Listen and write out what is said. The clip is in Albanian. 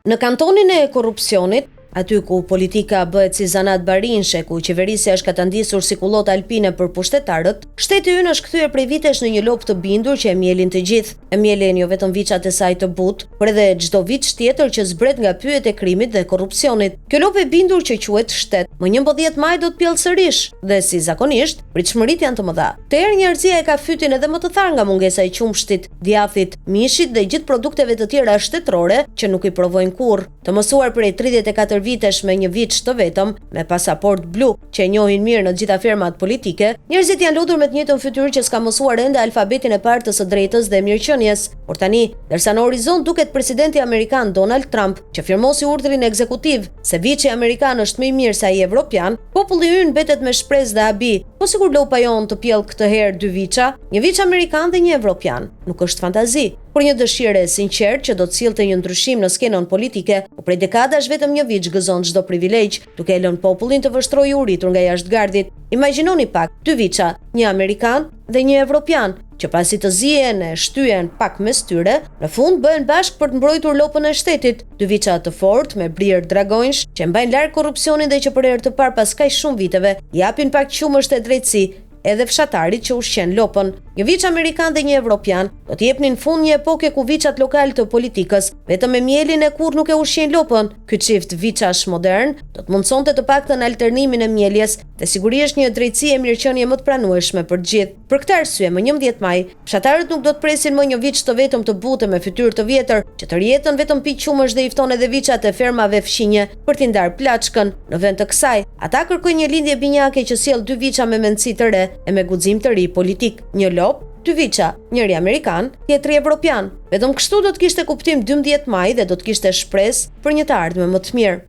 Në kantonin e korrupsionit, aty ku politika bëhet si zanat barinshe, ku qeverisja është katandisur si kullota alpine për pushtetarët, shteti ynë është kthyer prej vitesh në një lopë të bindur që e mjelin të gjithë. E mjelin jo vetëm viçat e saj të butë, por edhe çdo viç tjetër që zbret nga pyjet e krimit dhe korrupsionit. Kjo lopë e bindur që quhet shtet, më 11 maj do të pjellë sërish dhe si zakonisht, pritshmëritë janë të mëdha. Të herë njerëzia e ka fytin edhe më të tharë nga mungesa e qumshtit, djathit, mishit dhe gjithë produkteve të tjera shtetërore që nuk i provojnë kurrë. Të mësuar prej 34 vitesh me një vit të vetëm, me pasaport blu që e njohin mirë në gjitha firmat politike, njerëzit janë lodhur me të njëjtën fytyrë që s'ka mësuar ende alfabetin e parë të së drejtës dhe mirëqenies. Por tani, derisa në horizont duket presidenti amerikan Donald Trump, që firmosi urdhrin ekzekutiv se viçi amerikan është më i mirë se ai evropian, populli ynë mbetet me shpresë dhe habi. Po sikur lopa jon të pjell këtë herë dy viça, një viç amerikan dhe një evropian. Nuk është fantazi, por një dëshire e sinqert që do të sillte një ndryshim në skenën politike, por prej dekadash vetëm një viç gëzon çdo privilegj, duke e lënë popullin të vështrojë u rritur nga jashtëgardhit. Imagjinoni pak, dy viça, një amerikan dhe një evropian, që pasi të zihen e shtyhen pak mes tyre, në fund bëhen bashkë për të mbrojtur lopën e shtetit. Dy viça të fortë me brirë dragonjsh që mbajnë larg korrupsionin dhe që për herë të parë pas kaq shumë viteve japin pak qumësht e drejtësi edhe fshatarit që ushqen lopën. Një viç amerikan dhe një evropian do të jepnin fund një epoke ku viçat lokal të politikës vetëm me mielin e kurrë nuk e ushqejnë lopën. Ky çift viçash modern do të mundsonte të paktën alternimin e mieljes dhe sigurisht një drejtësi e mirëqenie më të pranueshme për të gjithë. Për këtë arsye, më 11 maj, fshatarët nuk do të presin më një viç të vetëm të butë me fytyrë të vjetër, që të rjetën vetëm pi qumësh dhe i fton edhe viçat e fermave fshinje për t'i ndarë plaçkën. Në vend të kësaj, ata kërkojnë një lindje binjake që sjell dy viça me mendësi të re e me guxim të ri politik. Një lop, dy viça, njëri amerikan, tjetri evropian. Vetëm kështu do të kishte kuptim 12 maj dhe do të kishte shpresë për një të ardhme më të mirë.